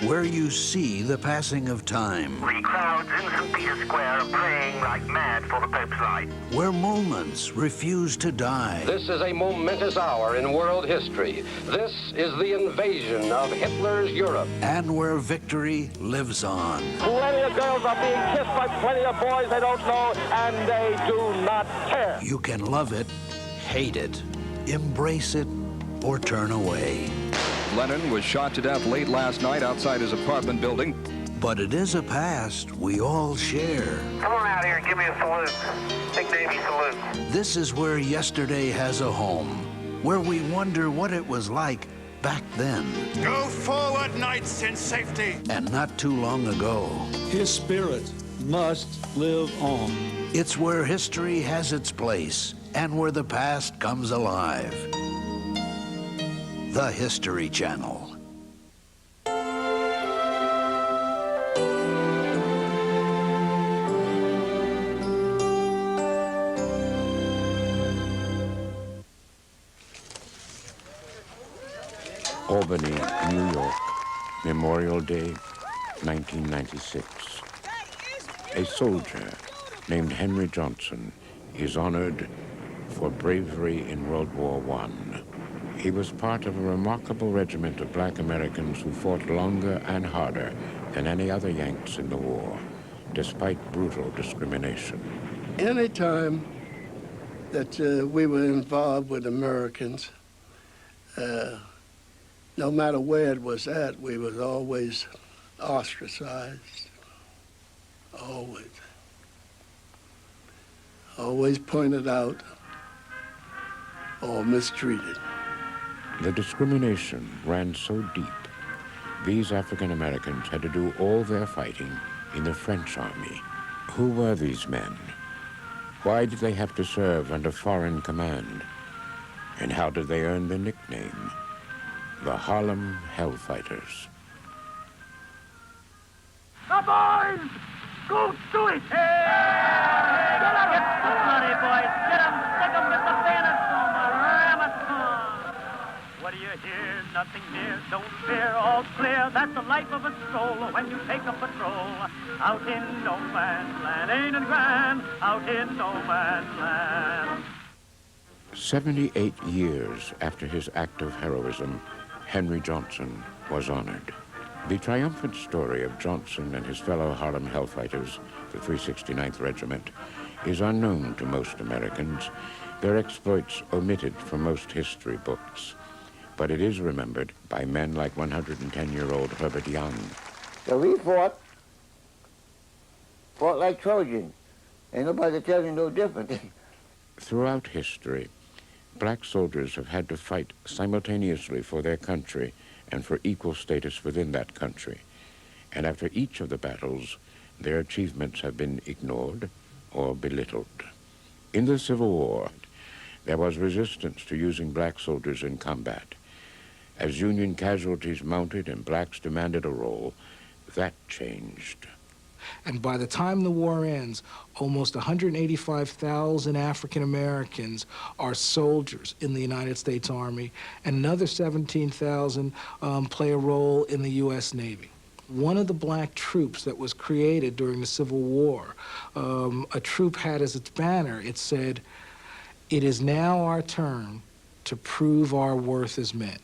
where you see the passing of time. The crowds in St. Peter's Square are praying like mad for the Pope's light. Where moments refuse to die. This is a momentous hour in world history. This is the invasion of Hitler's Europe. And where victory lives on. Plenty of girls are being kissed by plenty of boys they don't know, and they do not care. You can love it, hate it, embrace it, or turn away. Lennon was shot to death late last night outside his apartment building. But it is a past we all share. Come on out here and give me a salute. Big Navy salute. This is where yesterday has a home, where we wonder what it was like back then. Go forward, knights, in safety. And not too long ago. His spirit must live on. It's where history has its place and where the past comes alive. The History Channel. Albany, New York, Memorial Day, 1996. A soldier named Henry Johnson is honored for bravery in World War I. He was part of a remarkable regiment of black Americans who fought longer and harder than any other Yanks in the war, despite brutal discrimination. Any time that we were involved with Americans, no matter where it was at, we was always ostracized, always. Always pointed out or mistreated. The discrimination ran so deep, these African Americans had to do all their fighting in the French army. Who were these men? Why did they have to serve under foreign command? And how did they earn the nickname? The Harlem Hellfighters. The boys! Go to it! Hey! Get up! Get bloody boys! Get them! Stick them with the bayonets on the Ramathon! What do you hear? Nothing near. Don't fear. All clear. That's the life of a stroll when you take a patrol. Out in no man's land. Ain't it grand? Out in no man's land. 78 years after his act of heroism, Henry Johnson was honored. The triumphant story of Johnson and his fellow Harlem Hellfighters, the 369th Regiment, is unknown to most Americans, their exploits omitted from most history books. But it is remembered by men like 110-year-old Herbert Young. So we fought like Trojans. Ain't nobody telling you no different. Throughout history, black soldiers have had to fight simultaneously for their country and for equal status within that country. And after each of the battles, their achievements have been ignored or belittled. In the Civil War, there was resistance to using black soldiers in combat. As Union casualties mounted and blacks demanded a role, that changed. And by the time the war ends, almost 185,000 African Americans are soldiers in the United States Army, and another 17,000 play a role in the U.S. Navy. One of the black troops that was created during the Civil War, a troop had as its banner, it said, "It is now our turn to prove our worth as men."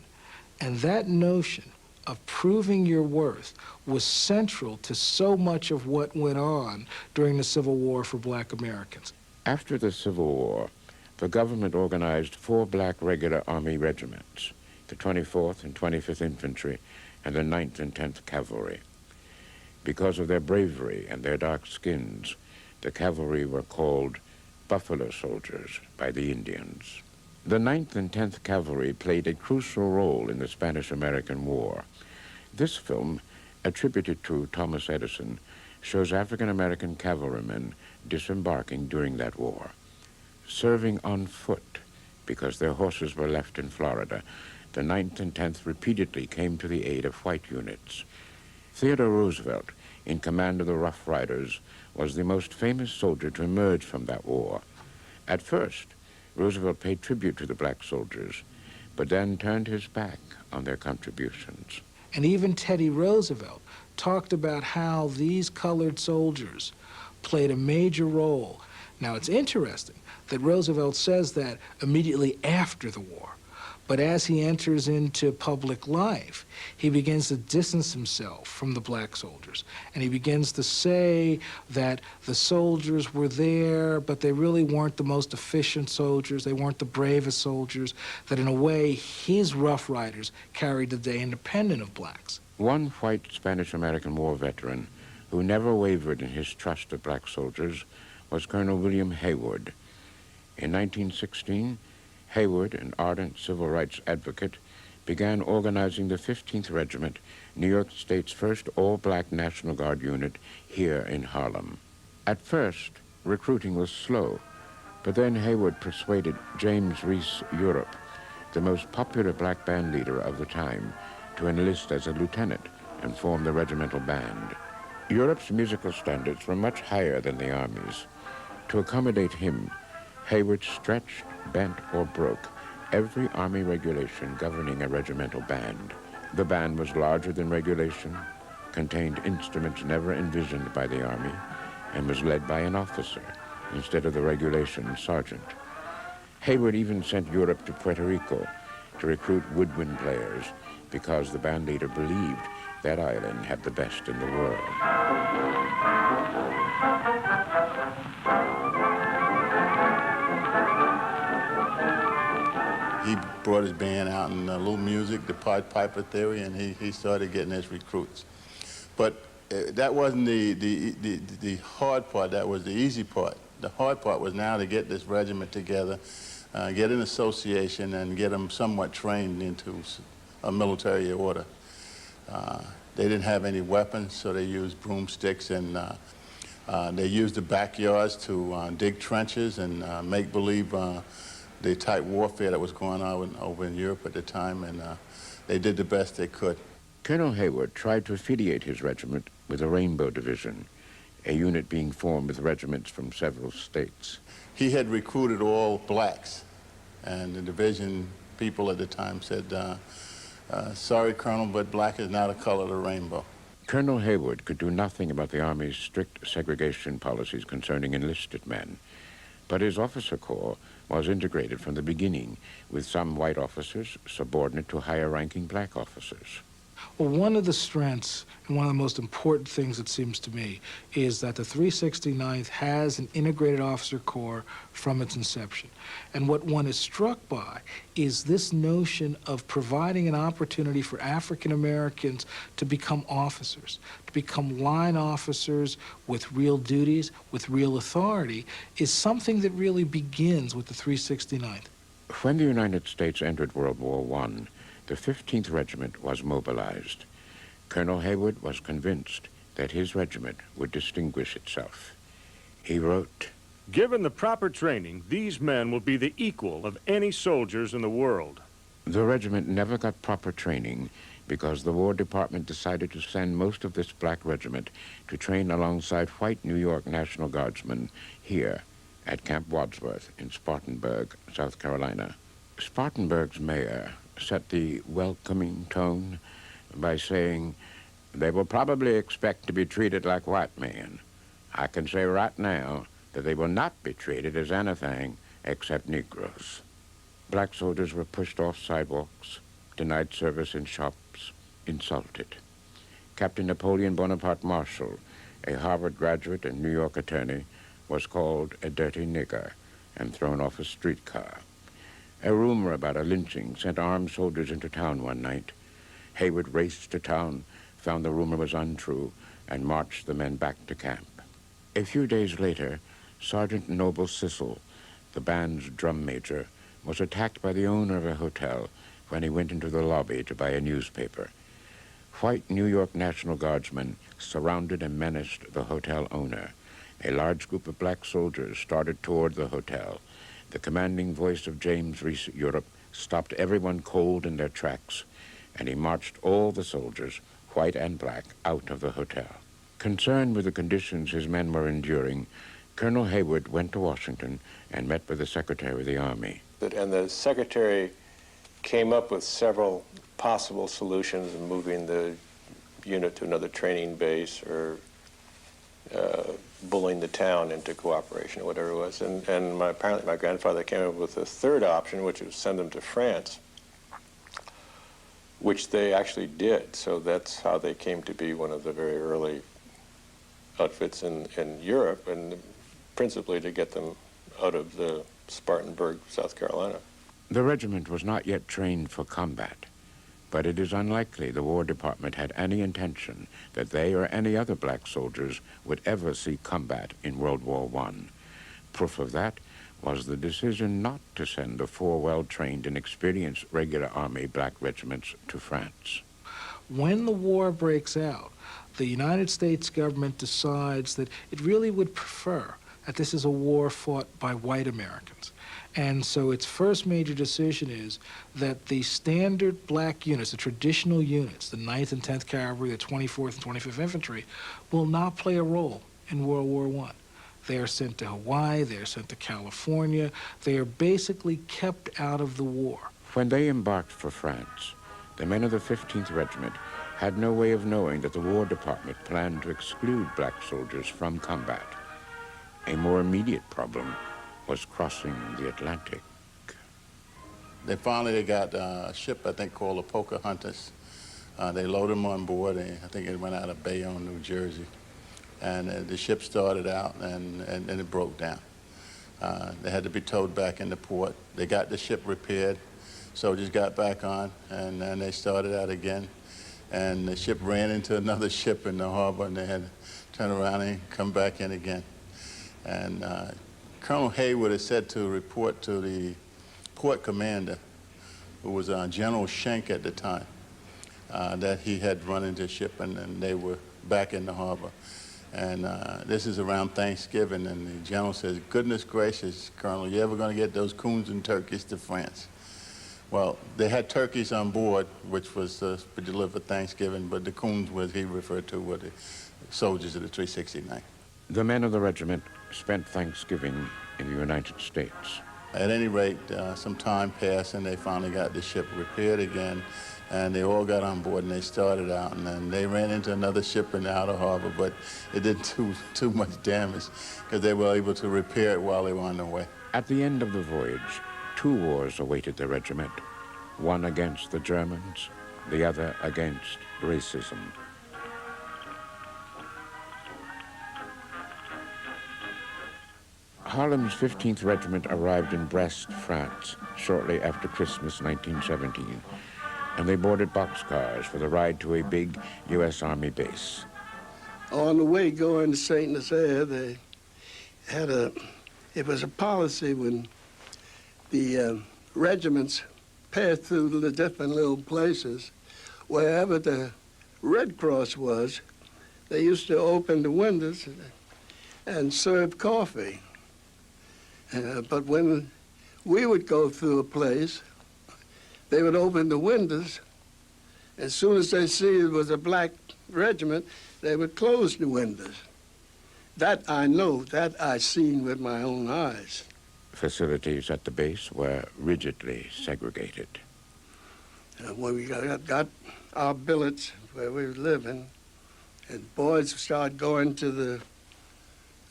And that notion of proving your worth was central to so much of what went on during the Civil War for black Americans. After the Civil War, the government organized 4 black regular Army regiments, the 24th and 25th Infantry and the 9th and 10th Cavalry. Because of their bravery and their dark skins, the cavalry were called Buffalo Soldiers by the Indians. The 9th and 10th Cavalry played a crucial role in the Spanish-American War. This film, attributed to Thomas Edison, shows African-American cavalrymen disembarking during that war. Serving on foot, because their horses were left in Florida, the 9th and 10th repeatedly came to the aid of white units. Theodore Roosevelt, in command of the Rough Riders, was the most famous soldier to emerge from that war. At first, Roosevelt paid tribute to the black soldiers, but then turned his back on their contributions. And even Teddy Roosevelt talked about how these colored soldiers played a major role. Now, it's interesting that Roosevelt says that immediately after the war. But as he enters into public life, he begins to distance himself from the black soldiers. And he begins to say that the soldiers were there, but they really weren't the most efficient soldiers. They weren't the bravest soldiers. That in a way, his Rough Riders carried the day independent of blacks. One white Spanish-American war veteran who never wavered in his trust of black soldiers was Colonel William Haywood. In 1916, Haywood, an ardent civil rights advocate, began organizing the 15th Regiment, New York State's first all-black National Guard unit, here in Harlem. At first, recruiting was slow, but then Haywood persuaded James Reese Europe, the most popular black band leader of the time, to enlist as a lieutenant and form the regimental band. Europe's musical standards were much higher than the Army's. To accommodate him, Haywood stretched, bent, or broke every Army regulation governing a regimental band. The band was larger than regulation, contained instruments never envisioned by the Army, and was led by an officer instead of the regulation sergeant. Haywood even sent Europe to Puerto Rico to recruit woodwind players because the band leader believed that island had the best in the world. He brought his band out in little music, the Pied Piper theory, and he started getting his recruits. But that wasn't the hard part, that was the easy part. The hard part was now to get this regiment together, get an association, and get them somewhat trained into a military order. They didn't have any weapons, so they used broomsticks, and they used the backyards to dig trenches and make believe the type warfare that was going on over in Europe at the time, and they did the best they could. Colonel Haywood tried to affiliate his regiment with the Rainbow Division, a unit being formed with regiments from several states. He had recruited all blacks, and the division people at the time said, sorry, Colonel, but black is not a color of the rainbow. Colonel Haywood could do nothing about the Army's strict segregation policies concerning enlisted men, but his officer corps was integrated from the beginning, with some white officers subordinate to higher-ranking black officers. Well, one of the strengths and one of the most important things, it seems to me, is that the 369th has an integrated officer corps from its inception. And what one is struck by is this notion of providing an opportunity for African Americans to become officers, to become line officers with real duties, with real authority, is something that really begins with the 369th. When the United States entered World War I, the 15th Regiment was mobilized. Colonel Haywood was convinced that his regiment would distinguish itself. He wrote, "Given the proper training, these men will be the equal of any soldiers in the world." The regiment never got proper training because the War Department decided to send most of this black regiment to train alongside white New York National Guardsmen here at Camp Wadsworth in Spartanburg, South Carolina. Spartanburg's mayor set the welcoming tone by saying, "They will probably expect to be treated like white men. I can say right now that they will not be treated as anything except Negroes." Black soldiers were pushed off sidewalks, denied service in shops, insulted. Captain Napoleon Bonaparte Marshall, a Harvard graduate and New York attorney, was called a dirty nigger and thrown off a streetcar. A rumor about a lynching sent armed soldiers into town one night. Haywood raced to town, found the rumor was untrue, and marched the men back to camp. A few days later, Sergeant Noble Sissel, the band's drum major, was attacked by the owner of a hotel when he went into the lobby to buy a newspaper. White New York National Guardsmen surrounded and menaced the hotel owner. A large group of black soldiers started toward the hotel. The commanding voice of James Reese Europe stopped everyone cold in their tracks, and he marched all the soldiers, white and black, out of the hotel. Concerned with the conditions his men were enduring, Colonel Haywood went to Washington and met with the Secretary of the Army. And the Secretary came up with several possible solutions in moving the unit to another training base or bullying the town into cooperation or whatever it was. And apparently my grandfather came up with a third option, which was send them to France, which they actually did. So that's how they came to be one of the very early outfits in Europe, and principally to get them out of the Spartanburg, South Carolina. The regiment was not yet trained for combat, but it is unlikely the War Department had any intention that they or any other black soldiers would ever see combat in World War I. Proof of that was the decision not to send the 4 well-trained and experienced regular Army black regiments to France. When the war breaks out, the United States government decides that it really would prefer that this is a war fought by white Americans. And so its first major decision is that the standard black units, the traditional units, the 9th and 10th Cavalry, the 24th and 25th Infantry, will not play a role in World War I. They are sent to Hawaii, they are sent to California. They are basically kept out of the war. When they embarked for France, the men of the 15th Regiment had no way of knowing that the War Department planned to exclude black soldiers from combat. A more immediate problem was crossing the Atlantic. They finally got a ship, I think, called the Pocahontas. They loaded them on board, and I think it went out of Bayonne, New Jersey. And the ship started out, and it broke down. They had to be towed back into port. They got the ship repaired, soldiers got back on, and then they started out again. And the ship ran into another ship in the harbor, and they had to turn around and come back in again. And Colonel Haywood is said to report to the port commander, who was General Schenck at the time, that he had run into a ship and they were back in the harbor. And this is around Thanksgiving, and the general says, "Goodness gracious, Colonel, you ever going to get those coons and turkeys to France?" Well, they had turkeys on board, which was delivered for Thanksgiving, but the coons, was he referred to, were the soldiers of the 369. The men of the regiment spent Thanksgiving in the United States. At any rate, some time passed, and they finally got the ship repaired again, and they all got on board, and they started out, and then they ran into another ship in the outer harbor, but it didn't do too much damage because they were able to repair it while they were on their way. At the end of the voyage, 2 wars awaited the regiment, one against the Germans, the other against racism. Harlem's 15th Regiment arrived in Brest, France, shortly after Christmas 1917, and they boarded boxcars for the ride to a big U.S. Army base. On the way going to St. Nazaire, they had it was a policy when the regiments passed through the different little places, wherever the Red Cross was, they used to open the windows and serve coffee. But when we would go through a place, they would open the windows. As soon as they see it was a black regiment, they would close the windows. That I know, that I seen with my own eyes. Facilities at the base were rigidly segregated. When we got our billets where we were living, and boys started going to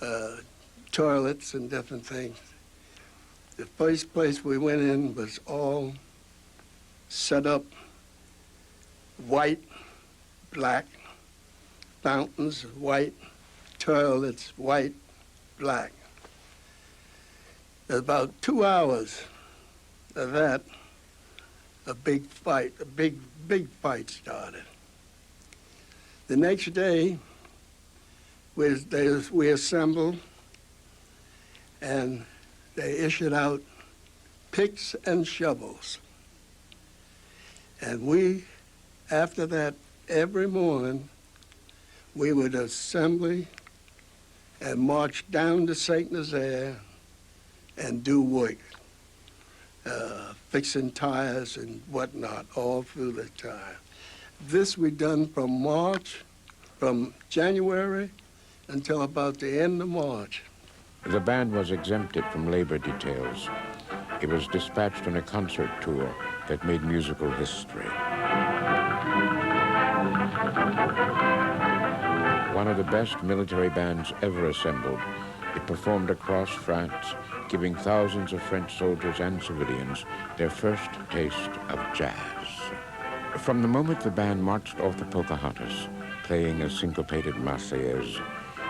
the toilets and different things, the first place we went in was all set up white, black, fountains white, toilets white, black. About 2 hours of that, a big fight, a big fight started. The next day, we assembled, and they issued out picks and shovels. And we, after that, every morning, we would assemble and march down to St. Nazaire and do work, fixing tires and whatnot all through the time. This we done from January until about the end of March. The band was exempted from labor details. It was dispatched on a concert tour that made musical history. One of the best military bands ever assembled, it performed across France, giving thousands of French soldiers and civilians their first taste of jazz. From the moment the band marched off the Pocahontas, playing a syncopated Marseillaise,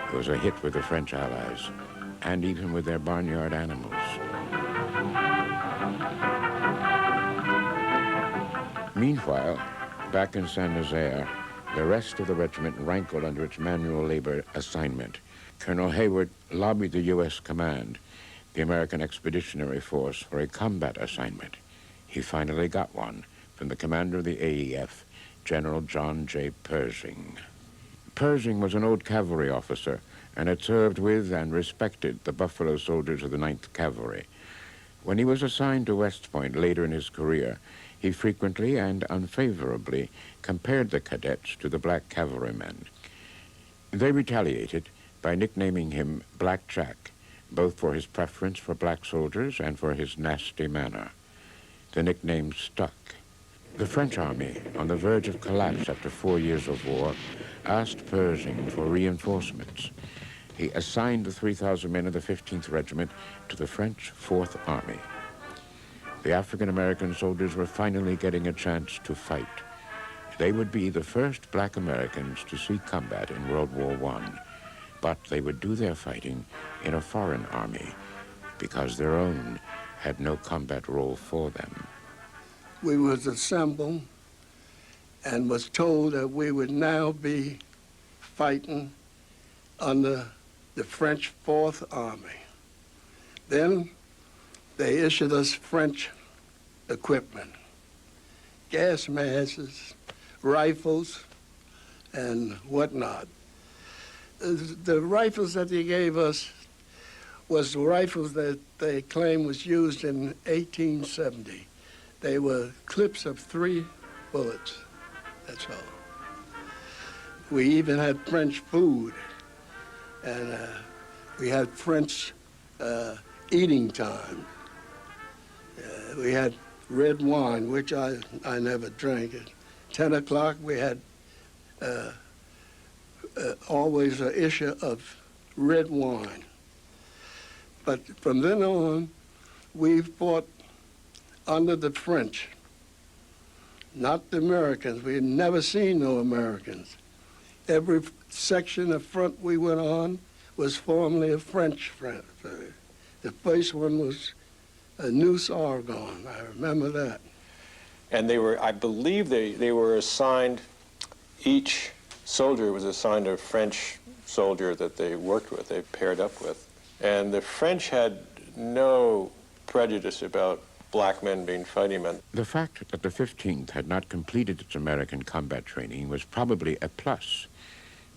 it was a hit with the French allies, and even with their barnyard animals. Meanwhile, back in Saint-Nazaire, the rest of the regiment rankled under its manual labor assignment. Colonel Hayward lobbied the U.S. command, the American Expeditionary Force, for a combat assignment. He finally got one from the commander of the AEF, General John J. Pershing. Pershing was an old cavalry officer and had served with and respected the Buffalo Soldiers of the 9th Cavalry. When he was assigned to West Point later in his career, he frequently and unfavorably compared the cadets to the black cavalrymen. They retaliated by nicknaming him Black Jack, both for his preference for black soldiers and for his nasty manner. The nickname stuck. The French army, on the verge of collapse after 4 years of war, asked Pershing for reinforcements. He assigned the 3,000 men of the 15th Regiment to the French 4th Army. The African-American soldiers were finally getting a chance to fight. They would be the first black Americans to see combat in World War I, but they would do their fighting in a foreign army because their own had no combat role for them. We was assembled and was told that we would now be fighting under the French 4th Army. Then they issued us French equipment, gas masks, rifles, and whatnot. The rifles that they gave us was the rifles that they claimed was used in 1870. They were clips of 3 bullets, that's all. We even had French food, and we had French eating time. We had red wine, which I never drank. At 10 o'clock, we had always an issue of red wine. But from then on, we fought under the French, not the Americans. We had never seen no Americans. Every section of front we went on was formerly a French front. The first one was a Noose Argonne. I remember that. And they were, I believe they were assigned, each soldier was assigned a French soldier that they worked with, they paired up with. And the French had no prejudice about black men being fighting men. The fact that the 15th had not completed its American combat training was probably a plus.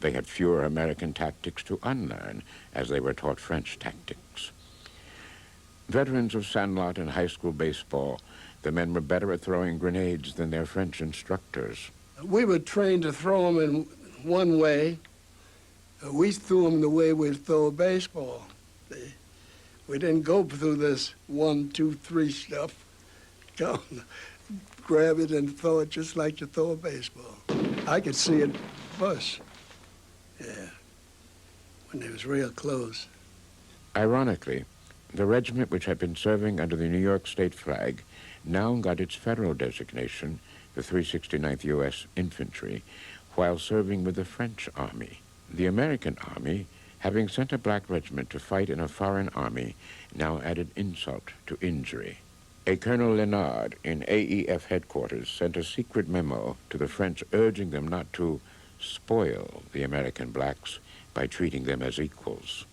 They had fewer American tactics to unlearn as they were taught French tactics. Veterans of Sandlot and high school baseball, the men were better at throwing grenades than their French instructors. We were trained to throw them in one way. We threw them the way we'd throw a baseball. We didn't go through this 1, 2, 3 stuff. Go, grab it and throw it just like you throw a baseball. I could see it bust. Yeah, when it was real close. Ironically, the regiment which had been serving under the New York state flag now got its federal designation, the 369th U.S. Infantry, while serving with the French Army. The American Army, having sent a black regiment to fight in a foreign army, now added insult to injury. A Colonel Leonard in AEF headquarters sent a secret memo to the French urging them not to spoil the American blacks by treating them as equals.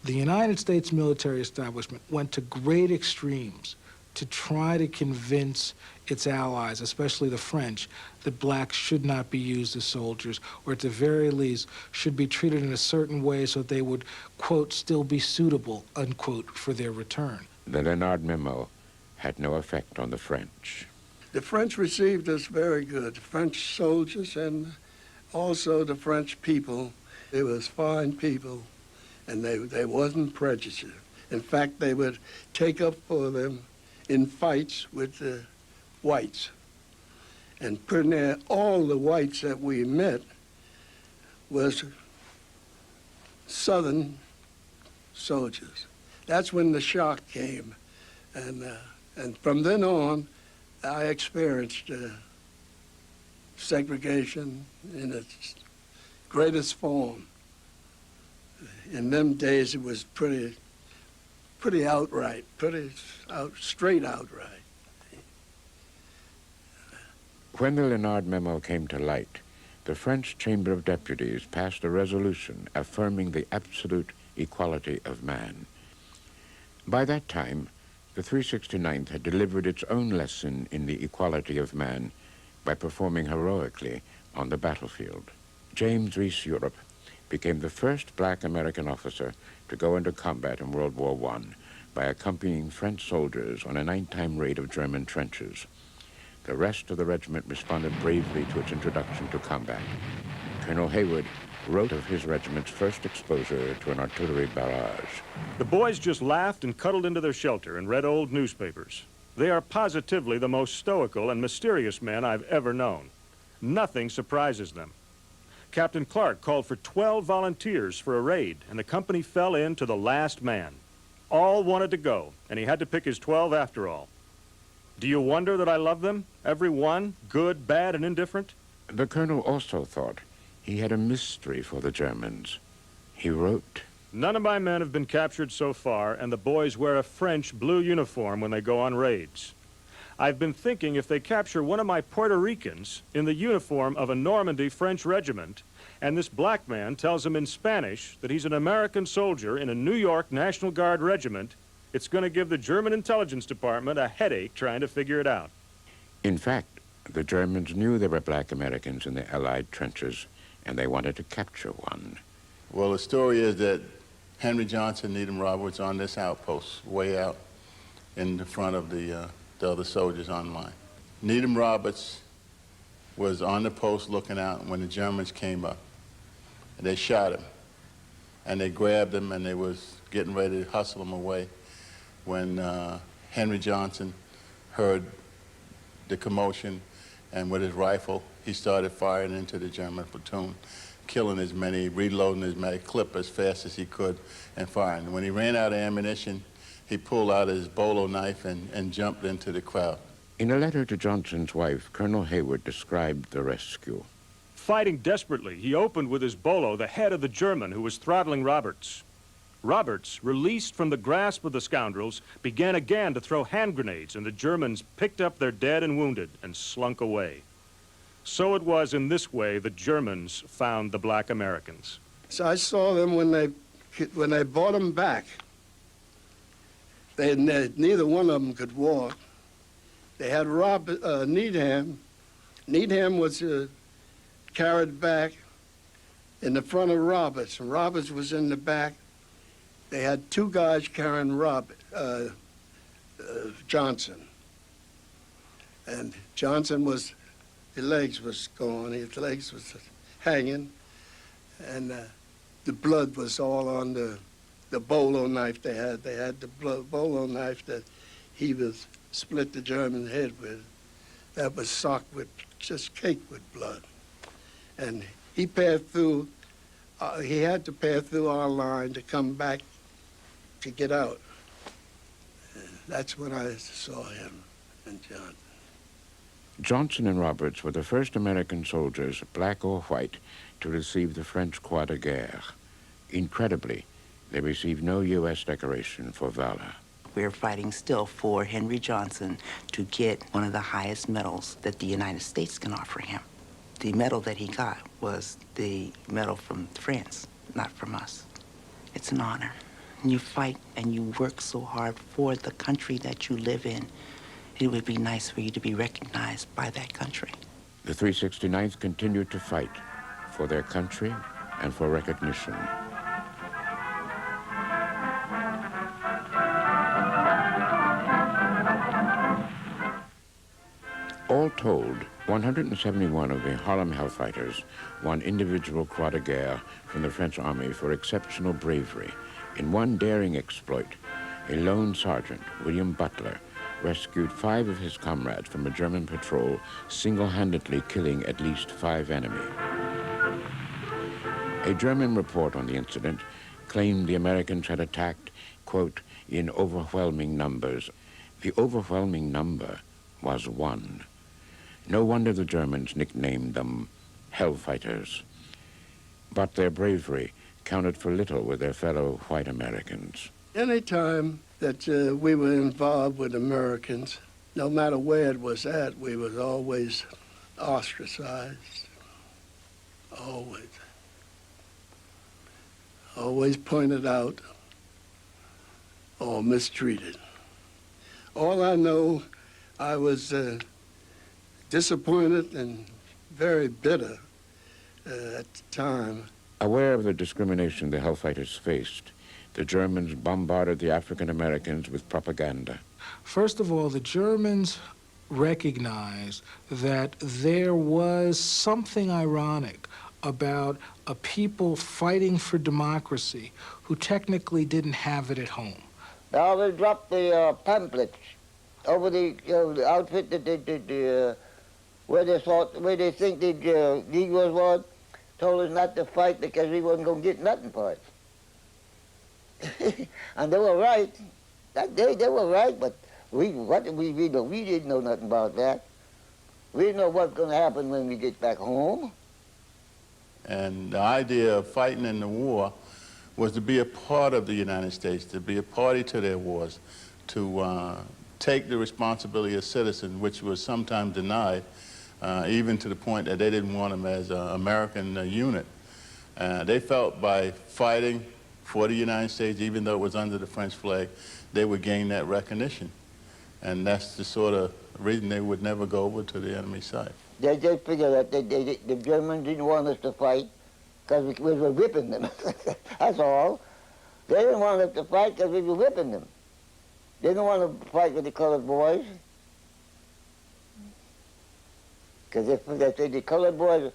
The United States military establishment went to great extremes to try to convince its allies, especially the French, that blacks should not be used as soldiers, or at the very least should be treated in a certain way so that they would, quote, still be suitable, unquote, for their return. The Leonard memo had no effect on the French. The French received us very good, French soldiers and also the French people. They was fine people, and they wasn't prejudiced. In fact, they would take up for them in fights with the whites. And pretty near all the whites that we met was Southern soldiers. That's when the shock came. And from then on, I experienced segregation in its greatest form. In them days, it was pretty outright, straight outright. When the Leonard Memo came to light, the French Chamber of Deputies passed a resolution affirming the absolute equality of man. By that time, the 369th had delivered its own lesson in the equality of man by performing heroically on the battlefield. James Reese Europe became the first black American officer to go into combat in World War I by accompanying French soldiers on a nighttime raid of German trenches. The rest of the regiment responded bravely to its introduction to combat. Colonel Haywood wrote of his regiment's first exposure to an artillery barrage. The boys just laughed and cuddled into their shelter and read old newspapers. They are positively the most stoical and mysterious men I've ever known. Nothing surprises them. Captain Clark called for 12 volunteers for a raid, and the company fell in to the last man. All wanted to go, and he had to pick his 12 after all. Do you wonder that I love them? Every one, good, bad, and indifferent? The colonel also thought he had a mystery for the Germans. He wrote, "None of my men have been captured so far, and the boys wear a French blue uniform when they go on raids. I've been thinking if they capture one of my Puerto Ricans in the uniform of a Normandy French regiment, and this black man tells him in Spanish that he's an American soldier in a New York National Guard regiment, it's going to give the German intelligence department a headache trying to figure it out." In fact, the Germans knew there were black Americans in the Allied trenches, and they wanted to capture one. Well, the story is that Henry Johnson, Needham Roberts on this outpost, way out in the front of the other soldiers on line. Needham Roberts was on the post looking out when the Germans came up. And they shot him. And they grabbed him and they was getting ready to hustle him away when Henry Johnson heard the commotion, and with his rifle, he started firing into the German platoon, killing as many, reloading as many, clip as fast as he could, and firing. When he ran out of ammunition, he pulled out his bolo knife and jumped into the crowd. In a letter to Johnson's wife, Colonel Haywood described the rescue. Fighting desperately, he opened with his bolo the head of the German who was throttling Roberts. Roberts, released from the grasp of the scoundrels, began again to throw hand grenades, and the Germans picked up their dead and wounded and slunk away. So it was in this way the Germans found the black Americans. So I saw them when they brought them back. Neither one of them could walk. They had Needham. Needham was carried back in the front of Roberts, and Roberts was in the back. They had two guys carrying Johnson. And Johnson his legs was gone, his legs was hanging, and the blood was all on the bolo knife they had. They had the bolo knife that he was split the German head with. That was soaked with, just caked with blood. And he passed through, he had to pass through our line to come back to get out. That's when I saw him and Johnson. Johnson and Roberts were the first American soldiers, black or white, to receive the French Croix de Guerre. Incredibly, they received no U.S. decoration for valor. We're fighting still for Henry Johnson to get one of the highest medals that the United States can offer him. The medal that he got was the medal from France, not from us. It's an honor. And you fight and you work so hard for the country that you live in. It would be nice for you to be recognized by that country. The 369th continued to fight for their country and for recognition. All told, 171 of the Harlem Hellfighters won individual Croix de Guerre from the French Army for exceptional bravery. In one daring exploit, a lone sergeant, William Butler, rescued 5 of his comrades from a German patrol, single-handedly killing at least 5 enemy. A German report on the incident claimed the Americans had attacked, quote, in overwhelming numbers. The overwhelming number was 1. No wonder the Germans nicknamed them Hellfighters. But their bravery counted for little with their fellow white Americans. Any time that we were involved with Americans, no matter where it was at, we was always ostracized. Always. Always pointed out or mistreated. All I know, I was disappointed and very bitter at the time. Aware of the discrimination the Hellfighters faced, the Germans bombarded the African Americans with propaganda. First of all, the Germans recognized that there was something ironic about a people fighting for democracy who technically didn't have it at home. Now they dropped the pamphlets over the outfit that they did, where they think the Negroes was, told us not to fight because we wasn't going to get nothing for it. And they were right. That day they were right, but we didn't know nothing about that. We didn't know what's going to happen when we get back home. And the idea of fighting in the war was to be a part of the United States, to be a party to their wars, to take the responsibility as citizens, which was sometimes denied, even to the point that they didn't want them as an American unit. They felt by fighting for the United States, even though it was under the French flag, they would gain that recognition. And that's the sort of reason they would never go over to the enemy side. They just figured that the Germans didn't want us to fight because we were whipping them. That's all. They didn't want us to fight because we were whipping them. They didn't want to fight with the colored boys. Because the colored boys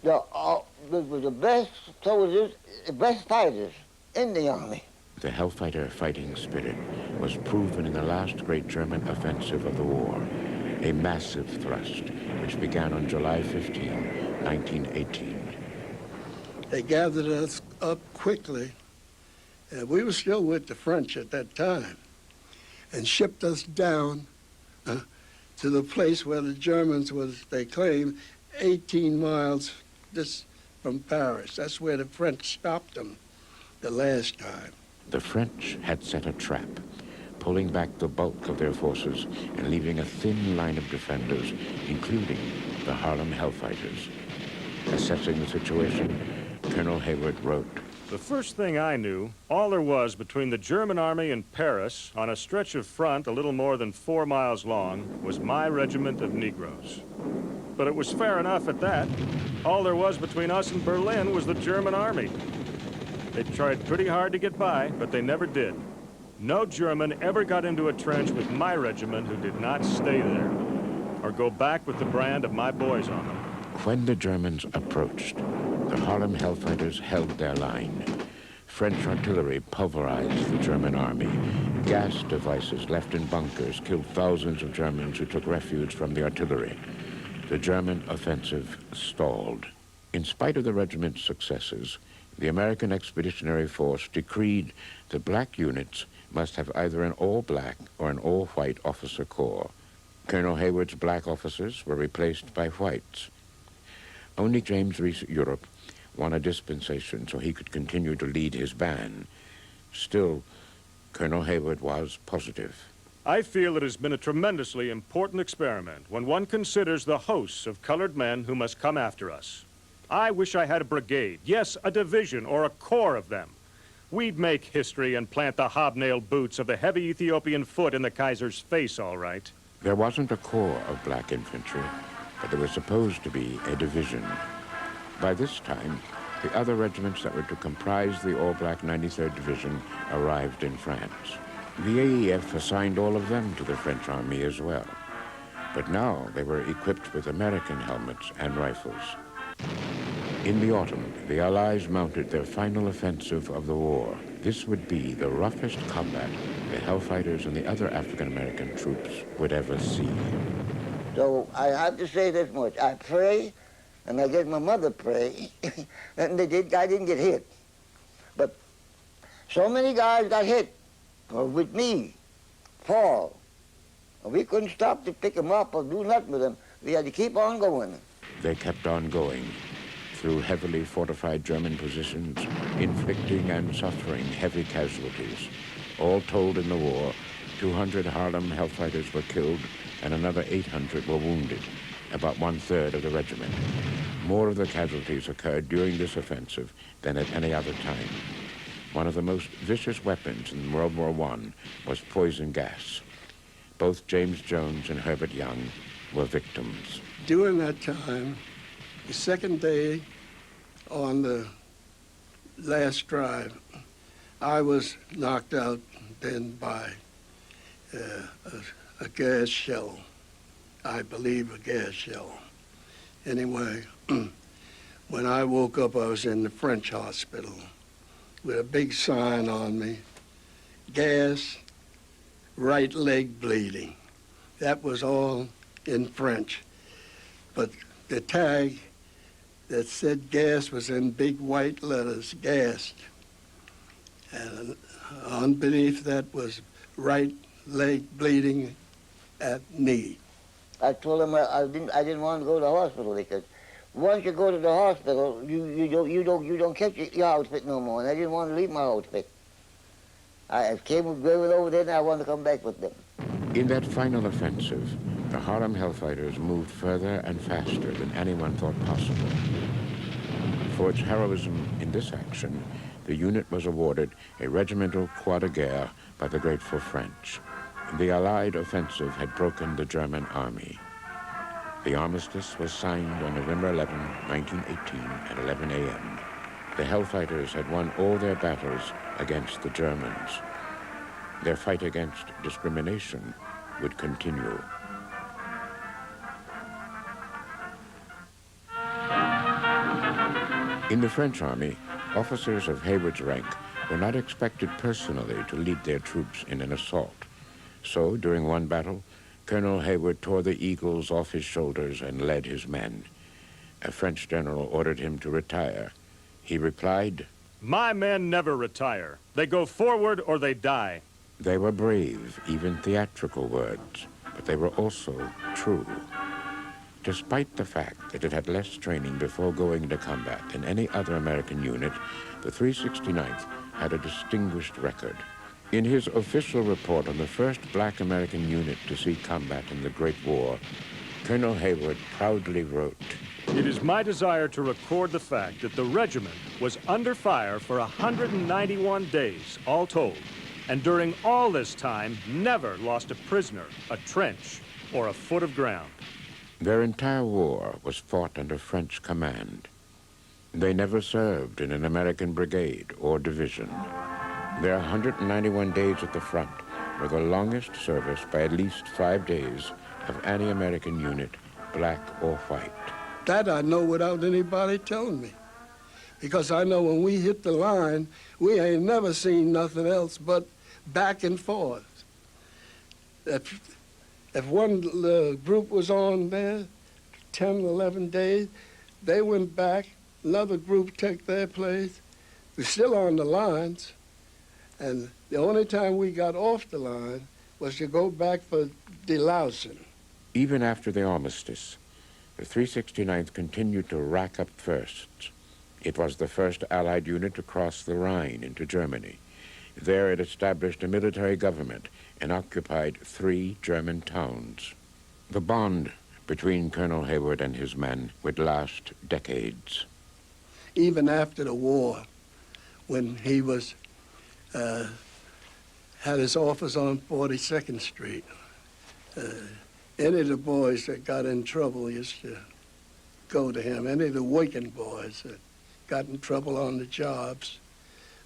were the best soldiers, the best fighters in the army. The Hellfighter fighting spirit was proven in the last great German offensive of the war, a massive thrust which began on July 15, 1918. They gathered us up quickly, and we were still with the French at that time, and shipped us down to the place where the Germans was, they claimed, 18 miles from Paris. That's where the French stopped them the last time. The French had set a trap, pulling back the bulk of their forces and leaving a thin line of defenders, including the Harlem Hellfighters. Assessing the situation, Colonel Hayward wrote, "The first thing I knew, all there was between the German army and Paris, on a stretch of front a little more than 4 miles long, was my regiment of Negroes. But it was fair enough at that. All there was between us and Berlin was the German army. They tried pretty hard to get by, but they never did. No German ever got into a trench with my regiment who did not stay there, or go back with the brand of my boys on them." When the Germans approached, the Harlem Hellfighters held their line. French artillery pulverized the German army. Gas devices left in bunkers killed thousands of Germans who took refuge from the artillery. The German offensive stalled. In spite of the regiment's successes, the American Expeditionary Force decreed that black units must have either an all-black or an all-white officer corps. Colonel Hayward's black officers were replaced by whites. Only James Reese Europe won a dispensation so he could continue to lead his band. Still, Colonel Hayward was positive. "I feel it has been a tremendously important experiment when one considers the hosts of colored men who must come after us. I wish I had a brigade, yes, a division or a corps of them. We'd make history and plant the hobnail boots of the heavy Ethiopian foot in the Kaiser's face, all right." There wasn't a corps of black infantry, but there was supposed to be a division. By this time, the other regiments that were to comprise the all-black 93rd Division arrived in France. The AEF assigned all of them to the French army as well. But now they were equipped with American helmets and rifles. In the autumn, the Allies mounted their final offensive of the war. This would be the roughest combat the Hellfighters and the other African-American troops would ever see. So I have to say this much. I pray and I guess my mother prayed, and I didn't get hit. But so many guys got hit with me, fall. We couldn't stop to pick them up or do nothing with them. We had to keep on going. They kept on going through heavily fortified German positions, inflicting and suffering heavy casualties. All told in the war, 200 Harlem Hellfighters were killed and another 800 were wounded, about 1/3 of the regiment. More of the casualties occurred during this offensive than at any other time. One of the most vicious weapons in World War I was poison gas. Both James Jones and Herbert Young were victims. During that time, the second day on the last drive, I was knocked out then by a gas shell. I believe a gas shell. Anyway, when I woke up, I was in the French hospital with a big sign on me, gas, right leg bleeding. That was all in French. But the tag that said gas was in big white letters, gassed. And underneath that was right leg bleeding at knee. I told him I didn't want to go to the hospital because once you go to the hospital, you don't catch your outfit no more. And I didn't want to leave my outfit. I came over there and I wanted to come back with them. In that final offensive, the Harlem Hellfighters moved further and faster than anyone thought possible. For its heroism in this action, the unit was awarded a regimental croix de guerre by the grateful French. The Allied offensive had broken the German army. The armistice was signed on November 11, 1918 at 11 a.m. The Hellfighters had won all their battles against the Germans. Their fight against discrimination would continue. In the French army, officers of Hayward's rank were not expected personally to lead their troops in an assault. So, during one battle, Colonel Hayward tore the eagles off his shoulders and led his men. A French general ordered him to retire. He replied, "My men never retire. They go forward or they die." They were brave, even theatrical words, but they were also true. Despite the fact that it had less training before going into combat than any other American unit, the 369th had a distinguished record. In his official report on the first black American unit to see combat in the Great War, Colonel Hayward proudly wrote, "It is my desire to record the fact that the regiment was under fire for 191 days, all told, and during all this time never lost a prisoner, a trench, or a foot of ground." Their entire war was fought under French command. They never served in an American brigade or division. Their 191 days at the front were the longest service by at least 5 days of any American unit, black or white. That I know without anybody telling me. Because I know when we hit the line, we ain't never seen nothing else but back and forth. If one group was on there, 10, 11 days, they went back, another group took their place. We're still on the lines, and the only time we got off the line was to go back for delousing. Even after the armistice, the 369th continued to rack up firsts. It was the first Allied unit to cross the Rhine into Germany. There it established a military government and occupied 3 German towns. The bond between Colonel Hayward and his men would last decades. Even after the war, when he was had his office on 42nd Street, any of the boys that got in trouble used to go to him. Any of the working boys that got in trouble on the jobs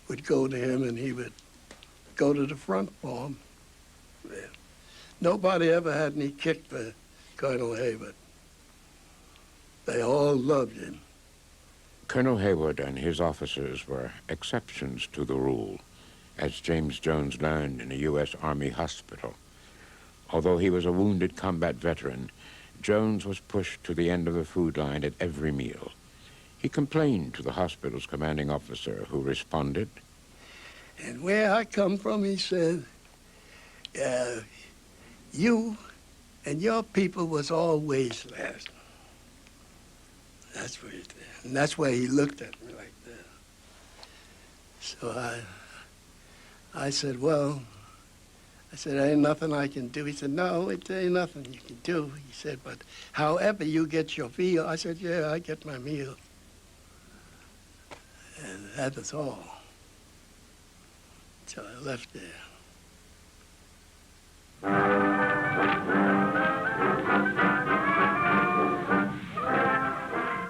would go to him, and he would go to the front for them. Yeah. Nobody ever had any kick for Colonel Hayward. They all loved him. Colonel Hayward and his officers were exceptions to the rule, as James Jones learned in a U.S. Army hospital. Although he was a wounded combat veteran, Jones was pushed to the end of the food line at every meal. He complained to the hospital's commanding officer, who responded, "And where I come from," he said, "you and your people was always last." That's what he said. And that's why he looked at me like that. So I said, "Well," I said, "ain't nothing I can do." He said, "No, it ain't nothing you can do." He said, "But however you get your meal." I said, "Yeah, I get my meal." And that was all. So I left there.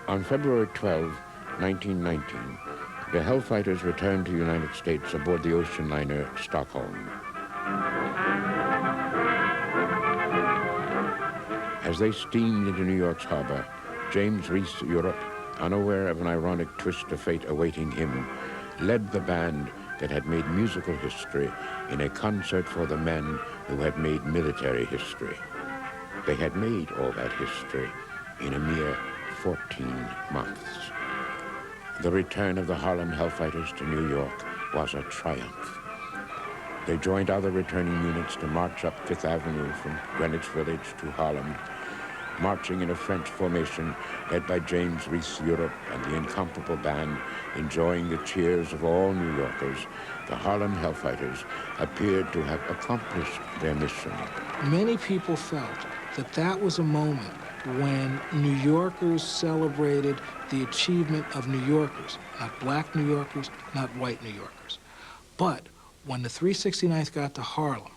On February 12, 1919, the Hellfighters returned to the United States aboard the ocean liner Stockholm. As they steamed into New York's harbor, James Reese Europe, unaware of an ironic twist of fate awaiting him, led the band that had made musical history in a concert for the men who had made military history. They had made all that history in a mere 14 months. The return of the Harlem Hellfighters to New York was a triumph. They joined other returning units to march up Fifth Avenue from Greenwich Village to Harlem, marching in a French formation led by James Reese Europe and the incomparable band, enjoying the cheers of all New Yorkers. The Harlem Hellfighters appeared to have accomplished their mission. Many people felt that that was a moment when New Yorkers celebrated the achievement of New Yorkers, not black New Yorkers, not white New Yorkers. But when the 369th got to Harlem,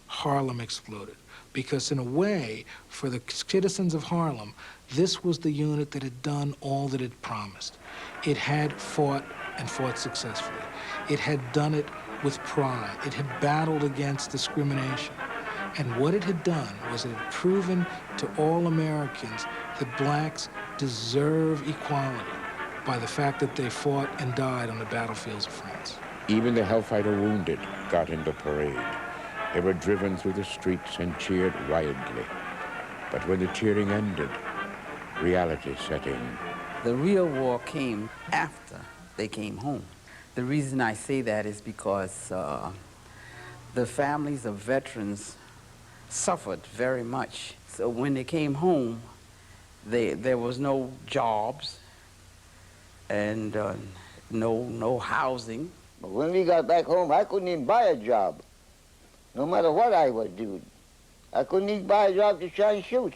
Harlem exploded. Because in a way, for the citizens of Harlem, this was the unit that had done all that it promised. It had fought and fought successfully. It had done it with pride. It had battled against discrimination. And what it had done was it had proven to all Americans that blacks deserve equality by the fact that they fought and died on the battlefields of France. Even the Hellfighter wounded got in the parade. They were driven through the streets and cheered wildly. But when the cheering ended, reality set in. The real war came after they came home. The reason I say that is because the families of veterans suffered very much. So when they came home, there was no jobs and no housing. But when we got back home, I couldn't even buy a job. No matter what I was doing, I couldn't even buy a job to shine shoes.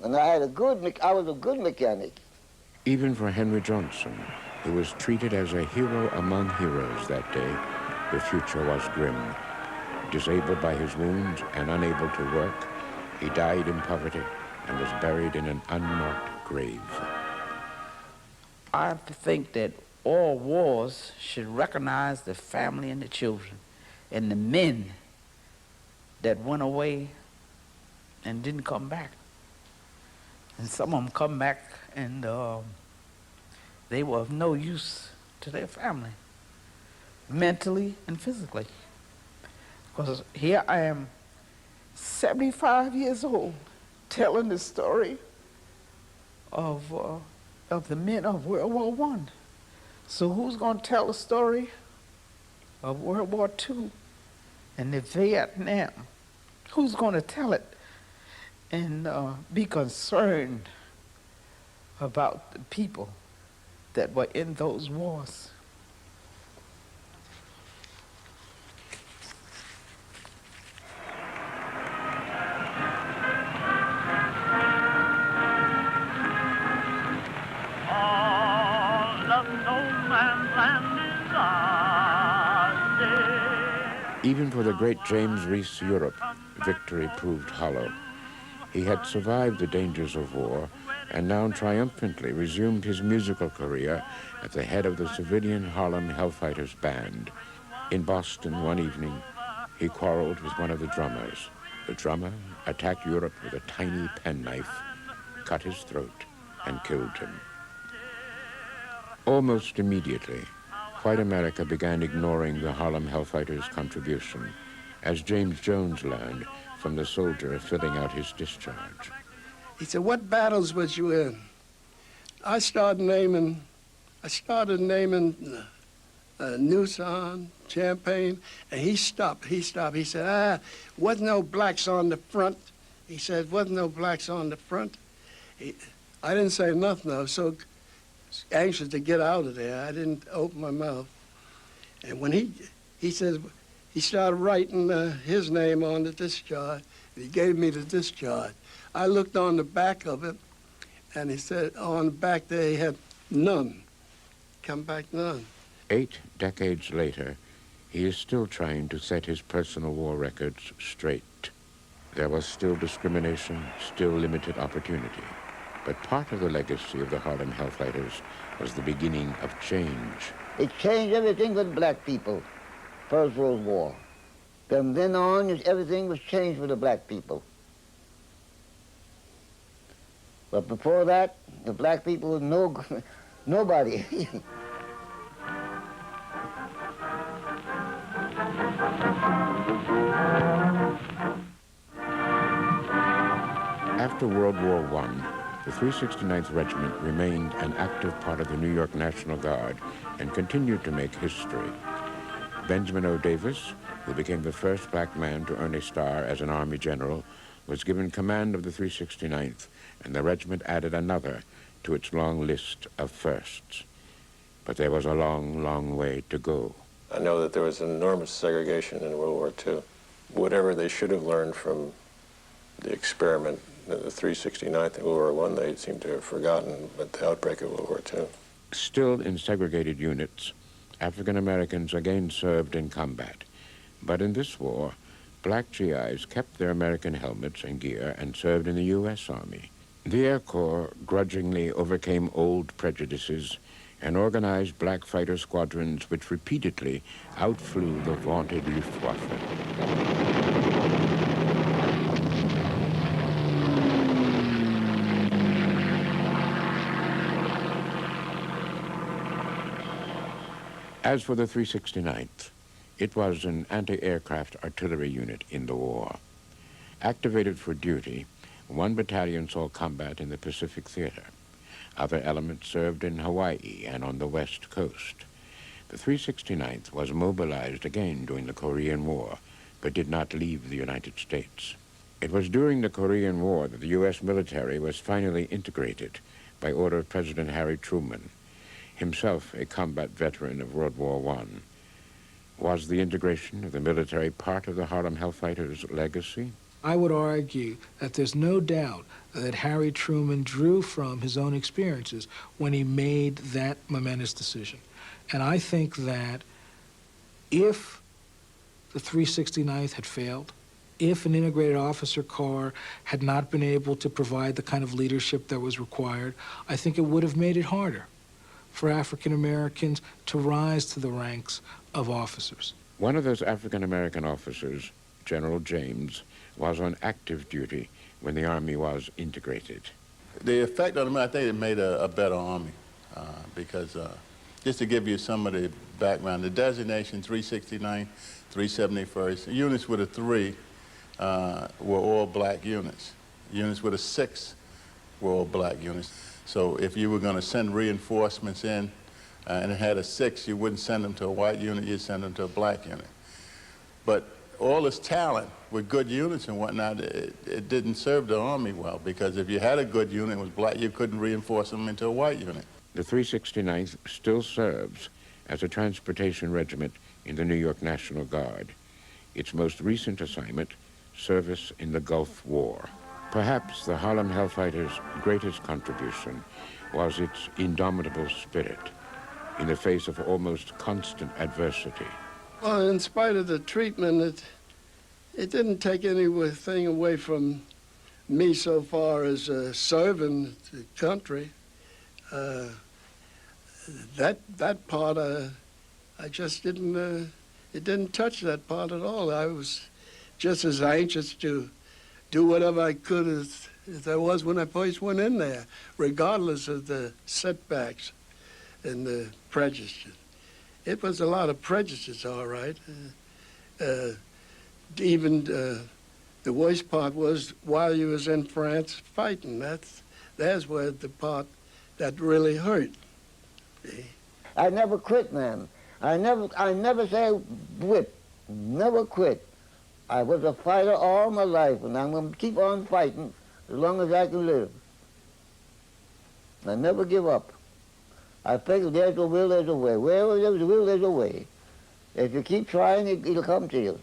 And I was a good mechanic. Even for Henry Johnson, who was treated as a hero among heroes that day, the future was grim. Disabled by his wounds and unable to work, he died in poverty and was buried in an unmarked grave. I think that all wars should recognize the family and the children and the men that went away and didn't come back. And some of them come back and they were of no use to their family, mentally and physically. Because here I am, 75 years old, telling the story of the men of World War I. So who's going to tell the story of World War II and the Vietnam? Who's going to tell it and be concerned about the people that were in those wars? Even for the great James Reese Europe, victory proved hollow. He had survived the dangers of war and now triumphantly resumed his musical career at the head of the civilian Harlem Hellfighters band. In Boston one evening, he quarreled with one of the drummers. The drummer attacked Europe with a tiny penknife, cut his throat, and killed him. Almost immediately, white America began ignoring the Harlem Hellfighters' contribution. As James Jones learned, from the soldier filling out his discharge. He said, "What battles was you in?" I started naming Newson, Champagne, and he stopped. He said, wasn't no blacks on the front. He said, wasn't no blacks on the front. I didn't say nothing. I was so anxious to get out of there, I didn't open my mouth. And when he said, he started writing his name on the discharge. He gave me the discharge. I looked on the back of it, and he said on the back there he had none. Come back none. 8 decades later, he is still trying to set his personal war records straight. There was still discrimination, still limited opportunity. But part of the legacy of the Harlem Hellfighters was the beginning of change. It changed everything with black people, First World War. From then on, everything was changed for the black people. But before that, the black people were nobody. After World War I, the 369th Regiment remained an active part of the New York National Guard and continued to make history. Benjamin O. Davis, who became the first black man to earn a star as an Army general, was given command of the 369th, and the regiment added another to its long list of firsts. But there was a long, long way to go. I know that there was enormous segregation in World War II. Whatever they should have learned from the experiment, the 369th in World War I, they seem to have forgotten at the outbreak of World War II. Still in segregated units, African Americans again served in combat. But in this war, black GIs kept their American helmets and gear and served in the U.S. Army. The Air Corps grudgingly overcame old prejudices and organized black fighter squadrons which repeatedly outflew the vaunted Luftwaffe. As for the 369th, it was an anti-aircraft artillery unit in the war. Activated for duty, one battalion saw combat in the Pacific Theater. Other elements served in Hawaii and on the West Coast. The 369th was mobilized again during the Korean War, but did not leave the United States. It was during the Korean War that the U.S. military was finally integrated by order of President Harry Truman, himself a combat veteran of World War I. Was the integration of the military part of the Harlem Hellfighters' legacy? I would argue that there's no doubt that Harry Truman drew from his own experiences when he made that momentous decision. And I think that if the 369th had failed, if an integrated officer corps had not been able to provide the kind of leadership that was required, I think it would have made it harder for African Americans to rise to the ranks of officers. One of those African American officers, General James, was on active duty when the Army was integrated. The effect on them, I think it made a better Army because just to give you some of the background, the designation 369, 371st, units with a 3 were all black units. Units with a 6 were all black units. So if you were going to send reinforcements in and it had a 6, you wouldn't send them to a white unit, you'd send them to a black unit. But all this talent with good units and whatnot, it didn't serve the Army well, because if you had a good unit, it was black, you couldn't reinforce them into a white unit. The 369th still serves as a transportation regiment in the New York National Guard. Its most recent assignment, service in the Gulf War. Perhaps the Harlem Hellfighters' greatest contribution was its indomitable spirit in the face of almost constant adversity. Well, in spite of the treatment, it didn't take anything away from me so far as serving the country. That part, I just didn't, it didn't touch that part at all. I was just as anxious to do whatever I could as I was when I first went in there, regardless of the setbacks and the prejudices. It was a lot of prejudice, all right. Even The worst part was while you was in France fighting. That's where the part that really hurt. See? I never quit, man. I never say quit. Never quit. I was a fighter all my life, and I'm going to keep on fighting as long as I can live. I never give up. I think if there's a will, there's a way. Wherever there's a will, there's a way. If you keep trying, it'll come to you.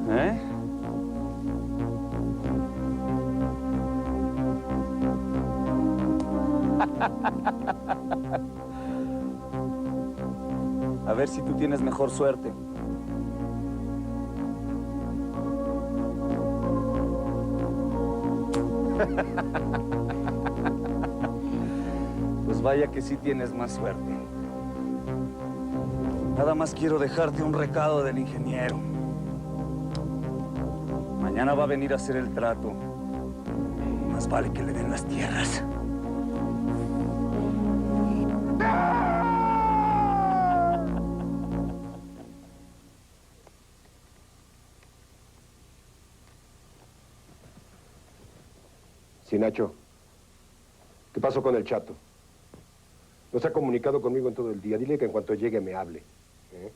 ¿Eh? A ver si tú tienes mejor suerte. Pues vaya que sí tienes más suerte. Nada más quiero dejarte un recado del ingeniero. Mañana va a venir a hacer el trato. Más vale que le den las tierras. Sí, Nacho. ¿Qué pasó con el chato? No se ha comunicado conmigo en todo el día. Dile que en cuanto llegue me hable. ¿Eh?